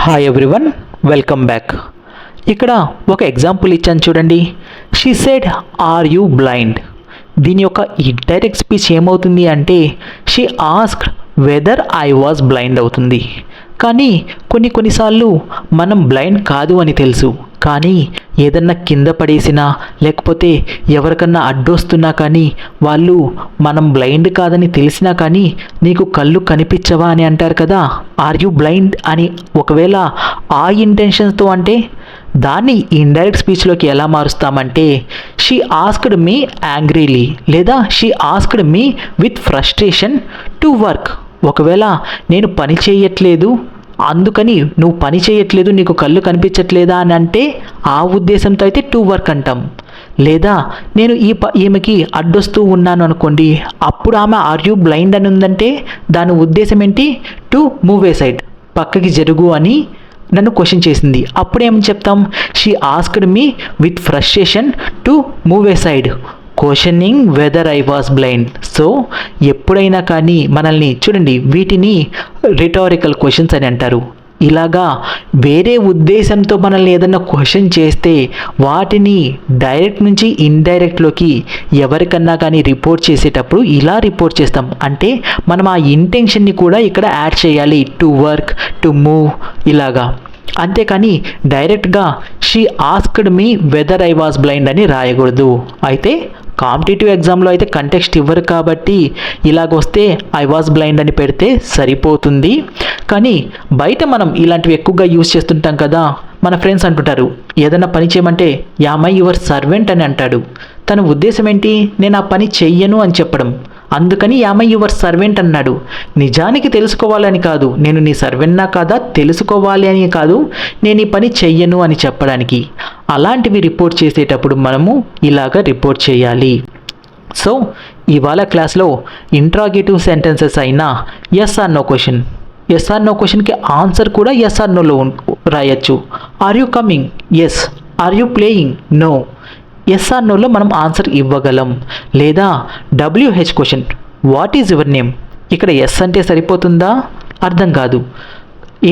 Hi everyone, welcome back. ఇక్కడ ఒక example ఇచ్చాను చూడండి. She said are you blind. దీని యొక్క ఇండైరెక్ట్ స్పీచ్ ఏమవుతుంది అంటే she asked whether I was blind అవుతుంది. కానీ కొన్నిసార్లు మనం బ్లైండ్ కాదు అని తెలుసు, కానీ ఏదన్నా కింద పడేసినా లేకపోతే ఎవరికన్నా అడ్డొస్తున్నా కానీ వాళ్ళు మనం బ్లైండ్ కాదని తెలిసినా కానీ నీకు కళ్ళు కనిపించవా అని అంటారు కదా, ఆర్ యూ బ్లైండ్ అని. ఒకవేళ ఆ ఇంటెన్షన్స్తో అంటే దాన్ని ఇండైరెక్ట్ స్పీచ్లోకి ఎలా మారుస్తామంటే షీ ఆస్క్డ్ మీ యాంగ్రీలీ లేదా she asked me with frustration to work. ఒకవేళ నేను పని చేయట్లేదు అందుకని నువ్వు పని చేయట్లేదు నీకు కళ్ళు కనిపించట్లేదా అని అంటే ఆ ఉద్దేశంతో అయితే టు వర్క్ అంటాం. లేదా నేను ఈమెకి అడ్డొస్తూ ఉన్నాను అనుకోండి, అప్పుడు ఆమె ఆర్ యూ బ్లైండ్ అని ఉందంటే దాని ఉద్దేశం ఏంటి, టు మూవ్ ఏ సైడ్, పక్కకి జరుగు అని నన్ను క్వశ్చన్ చేసింది. అప్పుడేమని చెప్తాం, she asked me with frustration to move A side, questioning weather I was blind. So ఎప్పుడైనా కానీ మనల్ని చూడండి, వీటిని రిటారికల్ క్వశ్చన్స్ అని అంటారు. ఇలాగా వేరే ఉద్దేశంతో మనల్ని ఏదైనా క్వశ్చన్ చేస్తే వాటిని డైరెక్ట్ నుంచి ఇండైరెక్ట్లోకి ఎవరికన్నా కానీ రిపోర్ట్ చేసేటప్పుడు ఇలా రిపోర్ట్ చేస్తాం. అంటే మనం ఆ ఇంటెన్షన్ని కూడా ఇక్కడ యాడ్ చేయాలి, టు వర్క్, టు మూవ్ ఇలాగా. అంతేకాని డైరెక్ట్గా she asked me whether I was blind అని రాయకూడదు. అయితే కాంపిటేటివ్ ఎగ్జామ్లో అయితే కంటెక్స్ట్ ఇవ్వరు కాబట్టి ఇలాగొస్తే ఐ వాజ్ బ్లైండ్ అని పెడితే సరిపోతుంది. కానీ బయట మనం ఇలాంటివి ఎక్కువగా యూజ్ చేస్తుంటాం కదా, మన ఫ్రెండ్స్ అంటుంటారు ఏదైనా పని చేయమంటే యామ్ ఐ యువర్ సర్వెంట్ అని అంటాడు. తన ఉద్దేశం ఏంటి, నేను ఆ పని చెయ్యను అని చెప్పడం. అందుకని యామ్ ఐ యువర్ సర్వెంట్ అన్నాడు. నిజానికి తెలుసుకోవాలని కాదు, నేను నీ సర్వెంట్నా కాదా తెలుసుకోవాలి అని కాదు, నేను ఈ పని చెయ్యను అని చెప్పడానికి. అలాంటివి రిపోర్ట్ చేసేటప్పుడు మనము ఇలాగ రిపోర్ట్ చేయాలి. సో ఇవాళ క్లాస్లో ఇంట్రాగేటివ్ సెంటెన్సెస్ అయినా yes or no question, yes or no క్వశ్చన్కి ఆన్సర్ కూడా ఎస్ ఆర్ నోలో రాయొచ్చు. Are you coming, yes. Are you playing, no. Yes or నోలో మనం ఆన్సర్ ఇవ్వగలం. లేదా WH question, what is your name. ఇక్కడ ఎస్ అంటే సరిపోతుందా, అర్థం కాదు.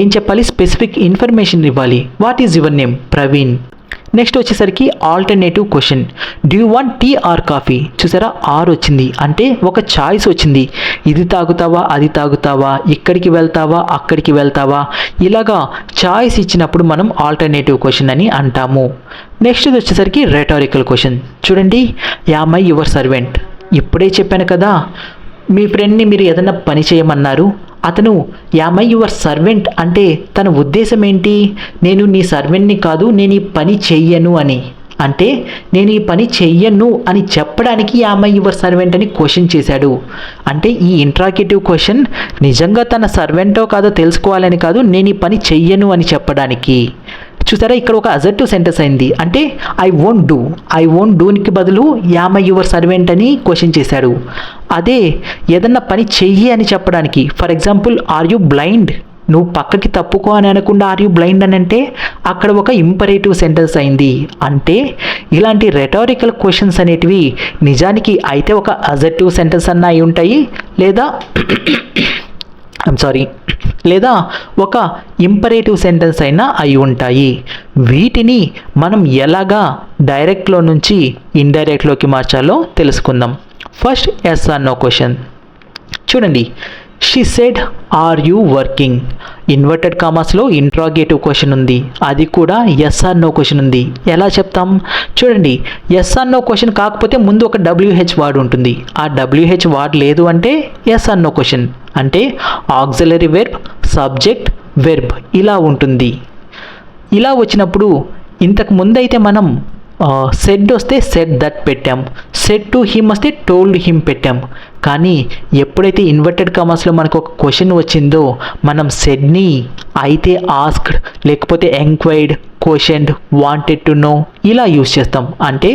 ఏం చెప్పాలి, స్పెసిఫిక్ ఇన్ఫర్మేషన్ ఇవ్వాలి. What is your name, Praveen. Next వచ్చేసరికి alternative question, do you want tea or coffee. చూసారా, ఆర్ వచ్చింది అంటే ఒక చాయిస్ వచ్చింది. ఇది తాగుతావా అది తాగుతావా, ఇక్కడికి వెళ్తావా అక్కడికి వెళ్తావా, ఇలాగా చాయిస్ ఇచ్చినప్పుడు మనం ఆల్టర్నేటివ్ క్వశ్చన్ అని అంటాము. నెక్స్ట్ వచ్చేసరికి రెటారికల్ క్వశ్చన్. చూడండి, యామ్ ఐ యువర్ సర్వెంట్. ఇప్పుడే చెప్పాను కదా, మీ ఫ్రెండ్ని మీరు ఏదైనా పని చేయమన్నారు, అతను యామ్ ఐ యువర్ సర్వెంట్ అంటే తన ఉద్దేశం ఏంటి, నేను నీ సర్వెంట్ని కాదు నేను ఈ పని చెయ్యను అని. అంటే నేను ఈ పని చెయ్యను అని చెప్పడానికి యామ్ ఐ యువర్ సర్వెంట్ అని క్వశ్చన్ చేశాడు. అంటే ఈ ఇంట్రాగేటివ్ క్వశ్చన్ నిజంగా తన సర్వెంటో కాదో తెలుసుకోవాలని కాదు, నేను ఈ పని చెయ్యను అని చెప్పడానికి. చూసారా, ఇక్కడ ఒక అజర్టివ్ సెంటెన్స్ అయింది. అంటే ఐ వోంట్ డూకి బదులు యామ్ ఐ యువర్ సర్వెంట్ అని క్వశ్చన్ చేశాడు. అదే ఏదన్నా పని చెయ్యి అని చెప్పడానికి, for example are you blind, నువ్వు పక్కకి తప్పుకో అని అనకుండా ఆర్ యూ బ్లైండ్ అని అంటే అక్కడ ఒక ఇంపరేటివ్ సెంటెన్స్ అయింది. అంటే ఇలాంటి రెటారికల్ క్వశ్చన్స్ అనేటివి నిజానికి అయితే ఒక అజర్టివ్ సెంటెన్స్ అన్న అయి ఉంటాయి, లేదా ఒక ఇంపరేటివ్ సెంటెన్స్ అయినా అయి ఉంటాయి. వీటిని మనం ఎలాగా డైరెక్ట్లో నుంచి ఇండైరెక్ట్లోకి మార్చాలో తెలుసుకుందాం. First yes or no question. చూడండి, she said are you working. Inverted కామాస్లో ఇంట్రాగేటివ్ క్వశ్చన్ ఉంది, అది కూడా ఎస్ ఆర్ నో క్వశ్చన్ ఉంది. ఎలా చెప్తాం చూడండి, ఎస్ ఆర్ నో క్వశ్చన్ కాకపోతే ముందు ఒక WH వర్డ్ ఉంటుంది. ఆ WH వర్డ్ లేదు అంటే ఎస్ ఆర్ నో క్వశ్చన్. అంటే ఆక్సిలరీ వెర్బ్, సబ్జెక్ట్, వెర్బ్ ఇలా ఉంటుంది. ఇలా వచ్చినప్పుడు ఇంతకు ముందైతే మనం సెడ్ వస్తే సెడ్ దట్ పెట్టాం, సెడ్ టు హిమ్ వస్తే టోల్డ్ హిమ్ పెట్టాం. కానీ ఎప్పుడైతే ఇన్వర్టెడ్ కామర్స్లో మనకు ఒక క్వశ్చన్ వచ్చిందో మనం సెడ్ని అయితే ఆస్క్డ్, లేకపోతే enquired, questioned, wanted to know ఇలా యూజ్ చేస్తాం. అంటే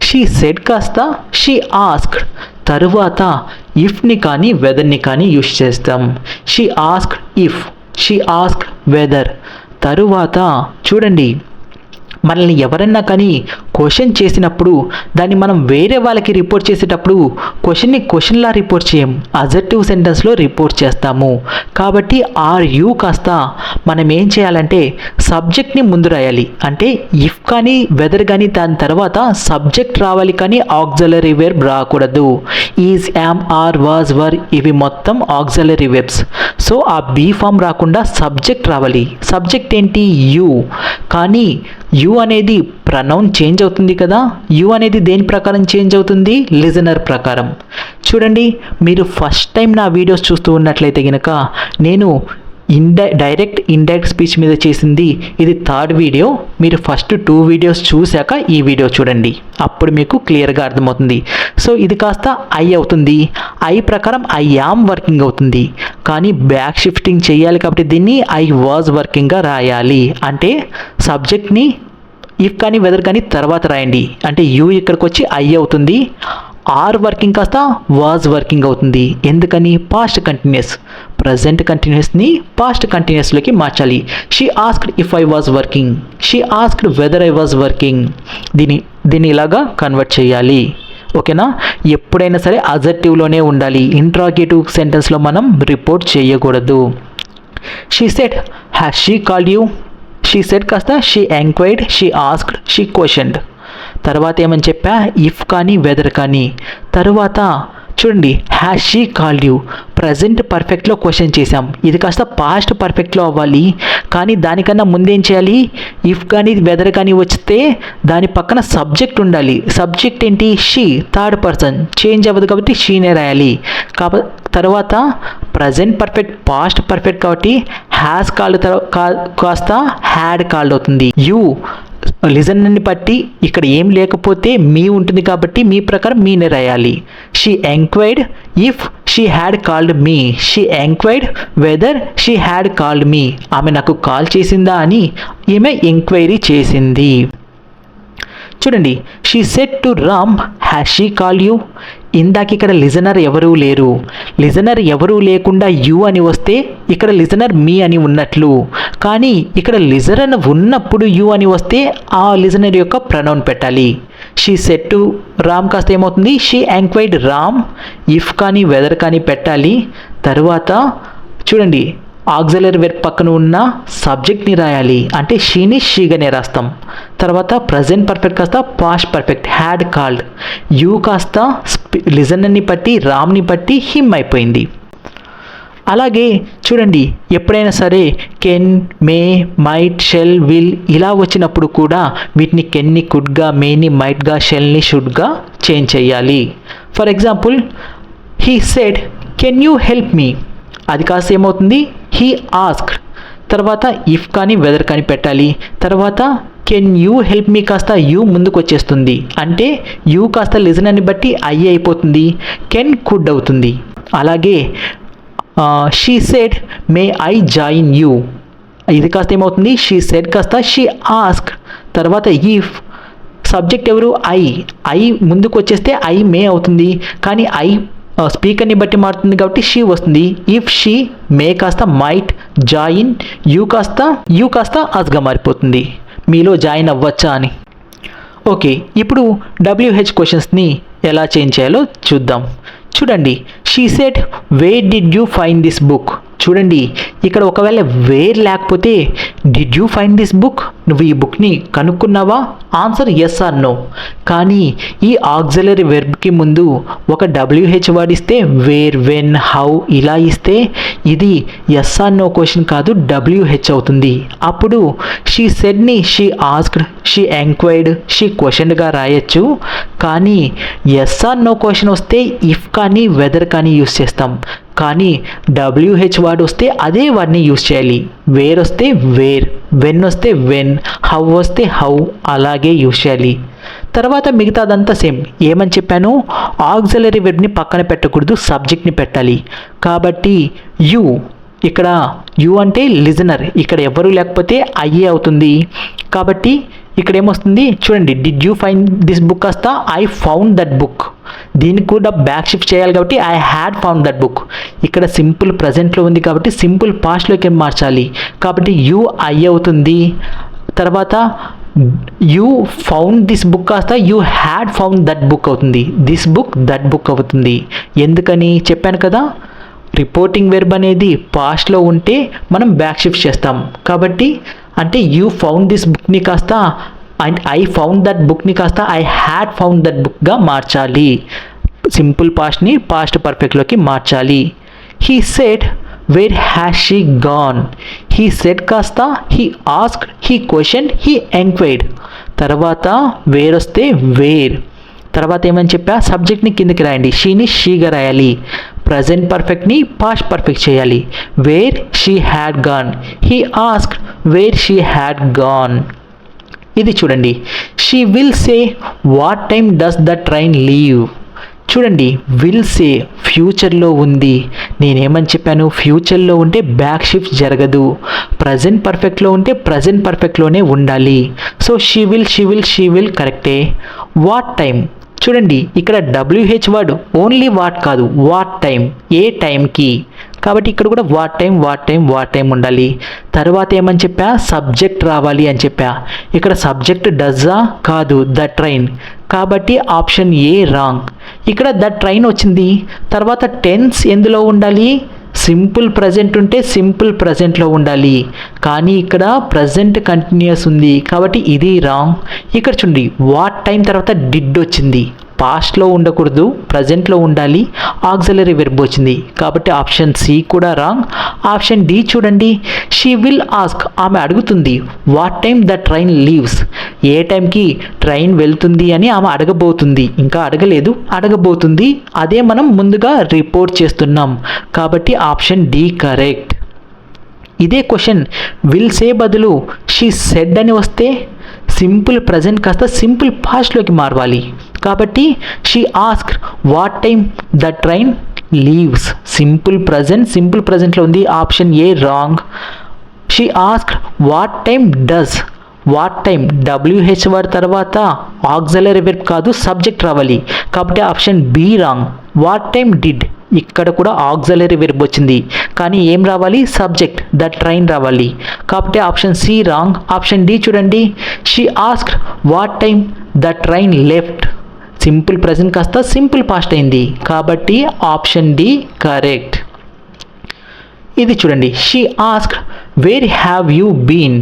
షీ సెడ్ కాస్త షీ ఆస్క్డ్, తరువాత ఇఫ్ని కానీ వెదర్ని కానీ యూజ్ చేస్తాం. She asked if, she asked whether. తరువాత చూడండి, మనల్ని ఎవరన్నా కానీ క్వశ్చన్ చేసినప్పుడు దాన్ని మనం వేరే వాళ్ళకి రిపోర్ట్ చేసేటప్పుడు క్వశ్చన్ని క్వశ్చన్లా రిపోర్ట్ చేయం, అజెక్టివ్ సెంటెన్స్లో రిపోర్ట్ చేస్తాము. కాబట్టి ఆర్ యూ కాస్త మనం ఏం చేయాలంటే సబ్జెక్ట్ని ముందు రాయాలి. అంటే ఇఫ్ కానీ వెదర్ కానీ దాని తర్వాత సబ్జెక్ట్ రావాలి, కానీ ఆక్సిలరీ వెర్బ్ రాకూడదు. ఈజ్, యామ్, ఆర్, వాజ్, వర్ ఇవి మొత్తం ఆక్సిలరీ వెర్బ్స్. సో ఆ బీ ఫామ్ రాకుండా సబ్జెక్ట్ రావాలి. సబ్జెక్ట్ ఏంటి? యూ. కానీ యూ అనేది ప్రనౌన్ చేంజ్ అవుతుంది కదా. యూ అనేది దేని ప్రకారం చేంజ్ అవుతుంది? లిజనర్ ప్రకారం. చూడండి, మీరు ఫస్ట్ టైం నా వీడియోస్ చూస్తూ ఉన్నట్లయితే కనుక నేను డైరెక్ట్ ఇండైరెక్ట్ స్పీచ్ మీద చేసింది ఇది థర్డ్ వీడియో. మీరు ఫస్ట్ 2 వీడియోస్ చూశాక ఈ వీడియో చూడండి, అప్పుడు మీకు క్లియర్గా అర్థమవుతుంది. సో ఇది కాస్త ఐ అవుతుంది. ఐ ప్రకారం ఐ యామ్ వర్కింగ్ అవుతుంది, కానీ బ్యాక్ షిఫ్టింగ్ చేయాలి కాబట్టి దీన్ని ఐ వాజ్ వర్కింగ్గా రాయాలి. అంటే సబ్జెక్ట్ని ఇఫ్ కానీ వెదర్ కానీ తర్వాత రాయండి. అంటే యూ ఇక్కడికి వచ్చి ఐ అవుతుంది. ఆర్ వర్కింగ్ కాస్త వాజ్ వర్కింగ్ అవుతుంది. ఎందుకని? Past continuous. ప్రజెంట్ కంటిన్యూస్ని పాస్ట్ కంటిన్యూస్లోకి మార్చాలి. She asked if I was working, she asked whether I was working. దీన్ని ఇలాగా కన్వర్ట్ చేయాలి. ఓకేనా? ఎప్పుడైనా సరే అజెక్టివ్లోనే ఉండాలి. ఇంట్రాగేటివ్ సెంటెన్స్లో మనం రిపోర్ట్ చేయకూడదు. She said, has she called you? She said కాస్త she enquired, she asked, she questioned. తర్వాత ఏమని చెప్పా? ఇఫ్ కానీ వెదర్ కానీ. తర్వాత చూడండి, has she called you present పర్ఫెక్ట్లో క్వశ్చన్ చేసాం. ఇది కాస్త పాస్ట్ పర్ఫెక్ట్లో అవ్వాలి, కానీ దానికన్నా ముందేం చేయాలి? ఇఫ్ కానీ వెదర్ కానీ వస్తే దాని పక్కన సబ్జెక్ట్ ఉండాలి. సబ్జెక్ట్ ఏంటి? షీ. థర్డ్ పర్సన్ చేంజ్ అవ్వదు కాబట్టి షీనే రాయాలి. తర్వాత ప్రజెంట్ పర్ఫెక్ట్ పాస్ట్ పర్ఫెక్ట్ కాబట్టి హ్యాస్ కాల్డ్ కాస్త హ్యాడ్ కాల్డ్ అవుతుంది. యూ లిజనర్ని బట్టి ఇక్కడ ఏం లేకపోతే మీ ఉంటుంది కాబట్టి మీ ప్రకారం మీనే రాయాలి. She enquired if she had called me, she enquired whether she had called me. ఆమె నాకు కాల్ చేసిందా అని ఈమె ఎంక్వైరీ చేసింది. చూడండి, she said to Ram, has she call you? ఇందాక ఇక్కడ లిజనర్ ఎవరూ లేరు. లిజనర్ ఎవరూ లేకుండా యూ అని వస్తే ఇక్కడ లిజనర్ మీ అని ఉన్నట్లు. కానీ ఇక్కడ లిజనర్ ఉన్నప్పుడు యూ అని వస్తే ఆ లిజనర్ యొక్క ప్రనౌన్ పెట్టాలి. షీ సెడ్ టు రామ్ కాస్త ఏమవుతుంది? She enquired Ram. ఇఫ్ కానీ వెదర్ కానీ పెట్టాలి. తర్వాత చూడండి, ఆక్సిలరీ వెర్బ్ పక్కన ఉన్న సబ్జెక్ట్ని రాయాలి. అంటే షీని షీగానే రాస్తాం. తర్వాత ప్రజెంట్ పర్ఫెక్ట్ కాస్త past perfect had called. You కాస్త లిజనర్ని బట్టి రామ్ని బట్టి హిమ్ అయిపోయింది. అలాగే చూడండి, ఎప్పుడైనా సరే can, may, might, shall, will ఇలా వచ్చినప్పుడు కూడా వీటిని కెన్ని కుడ్గా, మేని మైట్గా, షెల్ని షుడ్గా చేంజ్ చేయాలి. For example, he said can you help me? అది కాస్త ఏమవుతుంది? He asked. తర్వాత ఇఫ్ కానీ వెదర్ కానీ పెట్టాలి. తర్వాత కెన్ యూ హెల్ప్ మీ కాస్త యూ ముందుకు వచ్చేస్తుంది. అంటే యూ కాస్త లిజనర్ని బట్టి ఐ అయిపోతుంది. కెన్ కుడ్ అవుతుంది. అలాగే she said may I join you? ఇది కాస్త ఏమవుతుంది? షీ సెడ్ కాస్త షీ ఆస్క్. తర్వాత ఇఫ్ సబ్జెక్ట్ ఎవరు? ఐ ముందుకు వచ్చేస్తే ఐ మే అవుతుంది. కానీ ఐ స్పీకర్ని బట్టి మారుతుంది కాబట్టి షీ వస్తుంది. ఇఫ్ షీ, మే కాస్త మైట్, జాయిన్, యూ కాస్త అస్గా మారిపోతుంది. మీలో జాయిన్ అవ్వచ్చా అని. ఓకే, ఇప్పుడు WH క్వశ్చన్స్ని ఎలా చేంజ్ చేయాలో చూద్దాం. చూడండి, she said where did you find this book? చూడండి, ఇక్కడ ఒకవేళ వేర్ లేకపోతే did you find this book? నువ్వు ఈ బుక్ని కనుక్కున్నావా? Answer yes or no. కానీ ఈ ఆక్సిలరీ వెర్బ్కి ముందు ఒక WH వర్డ్ ఇస్తే వేర్, వెన్, హౌ ఇలా ఇస్తే ఇది ఎస్ ఆర్ నో క్వశ్చన్ కాదు, WH అవుతుంది. అప్పుడు షీ సెడ్ని she asked, she enquired, she క్వశ్చన్గా రాయొచ్చు. కానీ ఎస్ ఆర్ నో క్వశ్చన్ వస్తే ఇఫ్ కానీ వెదర్ కానీ యూస్ చేస్తాం. కానీ WH వర్డ్ వస్తే అదే వర్డ్ని యూస్ చేయాలి. వేర్ వస్తే వేర్, వెన్ వస్తే వెన్, హౌ వస్తే హౌ అలాగే యూస్ చేయాలి. తర్వాత మిగతాదంతా సేమ్. ఏమని చెప్పాను? ఆక్సిలరీ వెర్బ్ని పక్కన పెట్టకూడదు, సబ్జెక్ట్ని పెట్టాలి. కాబట్టి యూ, ఇక్కడ యూ అంటే లిజనర్, ఇక్కడ ఎవరు లేకపోతే అయ్యే అవుతుంది. కాబట్టి ఇక్కడ ఏమొస్తుంది? చూడండి, did you find this book కాస్త ఐ ఫౌండ్ దట్ బుక్. దీనికి కూడా బ్యాక్ షిఫ్ట్ చేయాలి కాబట్టి I had found that book. ఇక్కడ సింపుల్ ప్రజెంట్లో ఉంది కాబట్టి సింపుల్ పాస్ట్లోకి మార్చాలి. కాబట్టి యూ ఐ అవుతుంది. తర్వాత యూ ఫౌండ్ దిస్ బుక్ కాస్త you had found that book అవుతుంది. దిస్ బుక్ దట్ బుక్ అవుతుంది. ఎందుకని చెప్పాను కదా, రిపోర్టింగ్ వెర్బ్ అనేది పాస్ట్లో ఉంటే మనం బ్యాక్ షిఫ్ట్ చేస్తాం. కాబట్టి అంటే యూ ఫౌండ్ దిస్ బుక్ని కాస్త అండ్ ఐ ఫౌండ్ దట్ బుక్ని కాస్త ఐ హ్యాడ్ ఫౌండ్ దట్ బుక్గా మార్చాలి. సింపుల్ పాస్ట్ని పాస్ట్ పర్ఫెక్ట్లోకి మార్చాలి. He said where has she gone. He said కాస్త he asked, he question, he enquired. తర్వాత వేర్ వస్తే వేర్. తర్వాత ఏమని చెప్పా, సబ్జెక్ట్ని కిందకి రాయండి, షీని షీగా రాయాలి. ప్రజెంట్ పర్ఫెక్ట్ని పాస్ట్ పర్ఫెక్ట్ చేయాలి. Where she had gone. He asked where she had gone. ఇది చూడండి, she will say what time does the train leave. చూడండి, విల్ సే ఫ్యూచర్లో ఉంది. నేనేమని చెప్పాను, ఫ్యూచర్లో ఉంటే బ్యాక్ షిఫ్ట్ జరగదు. ప్రజెంట్ పర్ఫెక్ట్లో ఉంటే ప్రజెంట్ పర్ఫెక్ట్లోనే ఉండాలి. సో షీ విల్ కరెక్టే. వాట్ టైం, చూడండి ఇక్కడ WH వర్డ్ ఓన్లీ వాట్ కాదు, వాట్ టైం, ఏ టైంకి. కాబట్టి ఇక్కడ కూడా వాట్ టైం ఉండాలి. తర్వాత ఏమని చెప్పా, సబ్జెక్ట్ రావాలి అని చెప్పా. ఇక్కడ సబ్జెక్ట్ డజా కాదు, ద ట్రైన్. కాబట్టి ఆప్షన్ ఏ రాంగ్. ఇక్కడ ద ట్రైన్ వచ్చింది. తర్వాత టెన్స్ ఎందులో ఉండాలి, సింపుల్ ప్రజెంట్ ఉంటే సింపుల్ ప్రజెంట్లో ఉండాలి. కానీ ఇక్కడ ప్రజెంట్ కంటిన్యూస్ ఉంది కాబట్టి ఇది రాంగ్. ఇక్కడ చూడండి, వాట్ టైం తర్వాత డిడ్ వచ్చింది, పాస్ట్లో ఉండకూడదు, ప్రజెంట్లో ఉండాలి. ఆక్సిలరీ వెర్బ్ వచ్చింది కాబట్టి ఆప్షన్ సి కూడా రాంగ్. ఆప్షన్ డి చూడండి, షీ విల్ ఆస్క్, ఆమె అడుగుతుంది, what time the train leaves, ఏ టైంకి ట్రైన్ వెళ్తుంది అని ఆమె అడగబోతుంది. ఇంకా అడగలేదు, అడగబోతుంది. అదే మనం ముందుగా రిపోర్ట్ చేస్తున్నాం కాబట్టి ఆప్షన్ డి కరెక్ట్. ఇదే క్వశ్చన్ విల్ సే బదులు షీ సెడ్ అని వస్తే సింపుల్ ప్రజెంట్ కాస్త సింపుల్ పాస్ట్లోకి మారవాలి. కాబట్టి she ask what time the train leaves, simple ప్రజెంట్లో ఉంది. Option A wrong. She ask what time does, what time WH word తర్వాత ఆక్సిలరీ వెర్బ్ కాదు, సబ్జెక్ట్ రావాలి. కాబట్టి option B wrong. What time did, ఇక్కడ కూడా ఆక్సిలరీ వెర్బ్ వచ్చింది కానీ ఏం రావాలి, సబ్జెక్ట్ ద ట్రైన్ రావాలి. కాబట్టి option C wrong. Option D చూడండి, she asked what time the train left, simple present కాస్త సింపుల్ పాస్ట్ అయింది కాబట్టి ఆప్షన్ డి కరెక్ట్. ఇది చూడండి, she asked where have you been.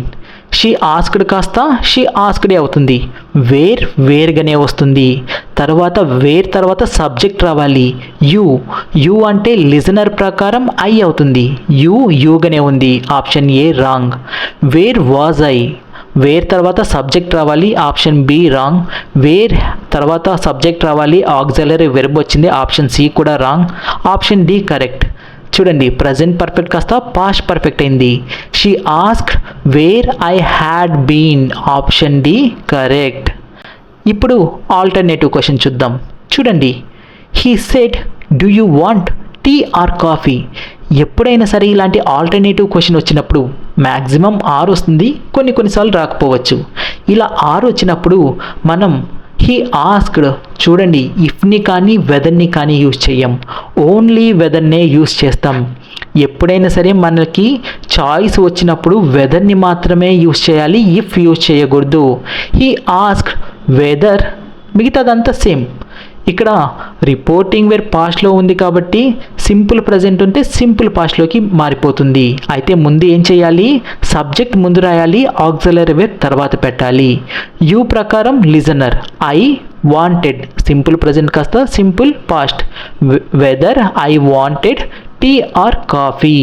She asked కాస్త షీ ఆస్క్డే అవుతుంది, వేర్గానే వస్తుంది. తర్వాత వేర్ తర్వాత సబ్జెక్ట్ రావాలి. యూ అంటే లిజనర్ ప్రకారం ఐ అవుతుంది, యూగానే ఉంది. Option A wrong. Where was I, where తర్వాత సబ్జెక్ట్ రావాలి. Option B wrong. వేర్ తర్వాత సబ్జెక్ట్ రావాలి, ఆక్సిలరీ వెర్బ్ వచ్చింది. ఆప్షన్ సి కూడా రాంగ్. Option D correct. చూడండి, ప్రజెంట్ పర్ఫెక్ట్ కాస్త పాస్ట్ పర్ఫెక్ట్ అయింది. She asked where I had been. Option D correct. ఇప్పుడు ఆల్టర్నేటివ్ క్వశ్చన్ చూద్దాం. చూడండి, he said do you want tea or coffee. ఎప్పుడైనా సరే ఇలాంటి ఆల్టర్నేటివ్ క్వశ్చన్ వచ్చినప్పుడు మ్యాక్సిమం 6 వస్తుంది, కొన్నిసార్లు రాకపోవచ్చు. ఇలా 6 వచ్చినప్పుడు మనం హీ ఆస్క్డ్, చూడండి ఇఫ్ని కానీ వెదర్ని కానీ యూజ్ చేయం, ఓన్లీ వెదర్నే యూజ్ చేస్తాం. ఎప్పుడైనా సరే మనకి చాయిస్ వచ్చినప్పుడు వెదర్ని మాత్రమే యూజ్ చేయాలి, ఇఫ్ యూజ్ చేయకూడదు. హీ ఆస్క్డ్ వెదర్, మిగతాదంతా సేమ్. ఇక్కడ రిపోర్టింగ్ వెర్ పాస్ట్లో ఉంది కాబట్టి సింపుల్ ప్రజెంట్ ఉంటే సింపుల్ పాస్ట్లోకి మారిపోతుంది. అయితే ముందు ఏం చేయాలి, సబ్జెక్ట్ ముందు రాయాలి, ఆక్సిలరీ వెర్ తర్వాత పెట్టాలి. యూ ప్రకారం listener, I wanted, simple present కాస్త simple past. Whether I wanted tea or coffee.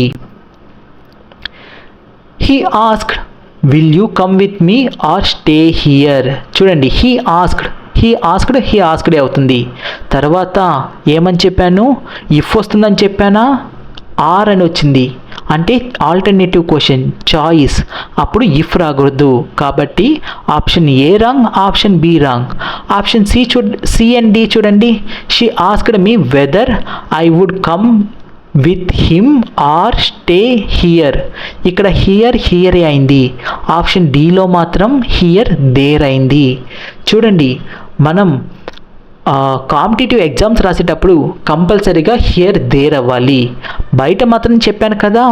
He asked will you come with me or stay here. చూడండి, హీ ఆస్క్డే అవుతుంది. తర్వాత ఏమని చెప్పాను, ఇఫ్ వస్తుందని చెప్పానా, ఆర్ అని వచ్చింది అంటే ఆల్టర్నేటివ్ క్వశ్చన్ చాయిస్, అప్పుడు ఇఫ్ రాకూడదు. కాబట్టి option A wrong, option B wrong. Option C and D చూడండి, she asked me whether I would come with him or stay here. ఇక్కడ హియరే అయింది. ఆప్షన్ డిలో మాత్రం హియర్ దేర్ అయింది. చూడండి, మనం కాంపిటేటివ్ ఎగ్జామ్స్ రాసేటప్పుడు కంపల్సరీగా హియర్ దేర్ అవ్వాలి. బయట మాత్రం చెప్పాను కదా,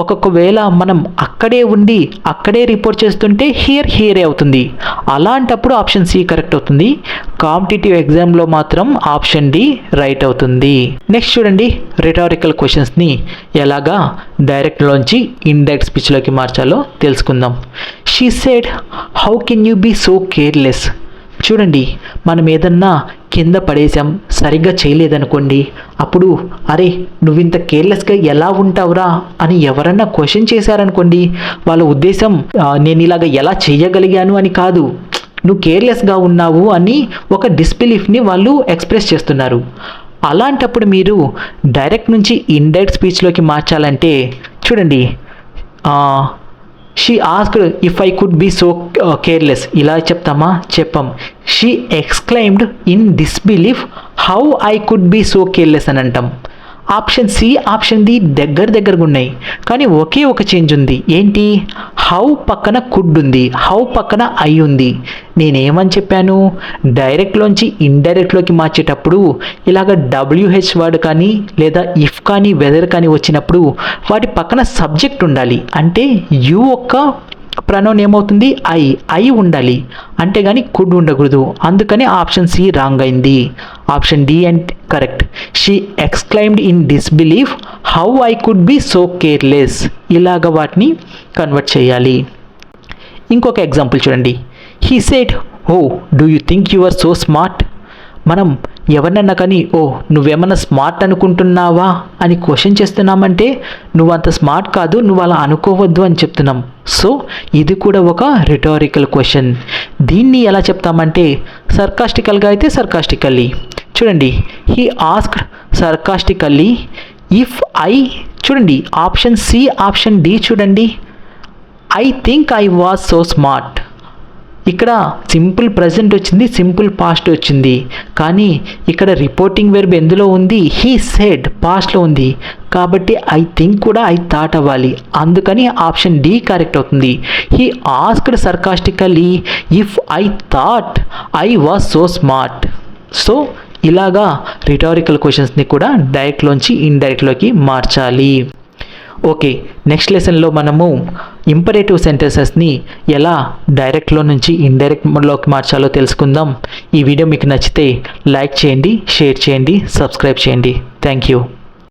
ఒక్కొక్కవేళ మనం అక్కడే ఉండి అక్కడే రిపోర్ట్ చేస్తుంటే హియరే అవుతుంది. అలాంటప్పుడు ఆప్షన్ సి కరెక్ట్ అవుతుంది. కాంపిటేటివ్ ఎగ్జామ్లో మాత్రం ఆప్షన్ డి రైట్ అవుతుంది. నెక్స్ట్ చూడండి, రిటారికల్ క్వశ్చన్స్ని ఎలాగా డైరెక్ట్లోంచి ఇండైరెక్ట్ స్పీచ్లోకి మార్చాలో తెలుసుకుందాం. She said, how can you be so careless. చూడండి, మనం ఏదన్నా కింద పడేసాం, సరిగ్గా చేయలేదనుకోండి, అప్పుడు అరే నువ్వు ఇంత కేర్లెస్గా ఎలా ఉంటావురా అని ఎవరన్నా క్వశ్చన్ చేశారనుకోండి, వాళ్ళ ఉద్దేశం నేను ఇలాగ ఎలా చేయగలిగాను అని కాదు, నువ్వు కేర్లెస్గా ఉన్నావు అని ఒక డిస్బిలీఫ్ని వాళ్ళు ఎక్స్ప్రెస్ చేస్తున్నారు. అలాంటప్పుడు మీరు డైరెక్ట్ నుంచి ఇండైరెక్ట్ స్పీచ్లోకి మార్చాలంటే చూడండి, she asked if I could be so careless, ఇలా చెప్తామా? చెప్పం. She exclaimed in disbelief how I could be so careless అని అంటాం. ఆప్షన్ సి, ఆప్షన్ డి దగ్గరగా ఉన్నాయి, కానీ ఒకే ఒక చేంజ్ ఉంది. ఏంటి? హౌ పక్కన కుడ్ ఉంది, హౌ పక్కన ఐ ఉంది. నేనేమని చెప్పాను? డైరెక్ట్లోంచి ఇండైరెక్ట్లోకి మార్చేటప్పుడు ఇలాగ WH వర్డ్ కానీ లేదా ఇఫ్ కానీ వెదర్ కానీ వచ్చినప్పుడు వాటి పక్కన సబ్జెక్ట్ ఉండాలి. అంటే యు ఒక్క ప్రనౌన్ ఏమవుతుంది? ఐ ఉండాలి, అంతేగాని కుడ్ ఉండకూడదు. అందుకని ఆప్షన్ సి రాంగ్ అయింది. Option D and correct. She exclaimed in disbelief how I could be so careless. ఇలాగ వాటిని కన్వర్ట్ చేయాలి. ఇంకొక ఎగ్జాంపుల్ చూడండి. He said, oh do you think you are so smart. మనం ఎవరినన్నా కానీ ఓ నువ్వేమన్నా స్మార్ట్ అనుకుంటున్నావా అని క్వశ్చన్ చేస్తున్నామంటే నువ్వు అంత స్మార్ట్ కాదు, నువ్వు అలా అనుకోవద్దు అని చెప్తున్నాం. సో ఇది కూడా ఒక రిటారికల్ క్వశ్చన్. దీన్ని ఎలా చెప్తామంటే సర్కాస్టికల్గా అయితే సర్కాస్టికల్లీ. చూడండి, he asked sarcastically if I, చూడండి ఆప్షన్ సి, ఆప్షన్ డి చూడండి, I think I was so smart. ఇక్కడ సింపుల్ ప్రజెంట్ వచ్చింది, సింపుల్ పాస్ట్ వచ్చింది, కానీ ఇక్కడ రిపోర్టింగ్ వెర్బ్ ఎందులో ఉంది? హీ సెడ్, పాస్ట్లో ఉంది. కాబట్టి ఐ థింక్ కూడా ఐ థాట్ అవ్వాలి. అందుకని ఆప్షన్ డి కరెక్ట్ అవుతుంది. He asked sarcastically if I thought I was so smart. So ఇలాగా రిటారికల్ క్వశ్చన్స్ని కూడా డైరెక్ట్లోంచి ఇండైరెక్ట్లోకి మార్చాలి. ఓకే, నెక్స్ట్ లెసన్లో మనము ఇంపరేటివ్ సెంటెన్సెస్ని ఎలా డైరెక్ట్లో నుంచి ఇండైరెక్ట్లోకి మార్చాలో తెలుసుకుందాం. ఈ వీడియో మీకు నచ్చితే లైక్ చేయండి, షేర్ చేయండి, సబ్స్క్రైబ్ చేయండి. Thank you.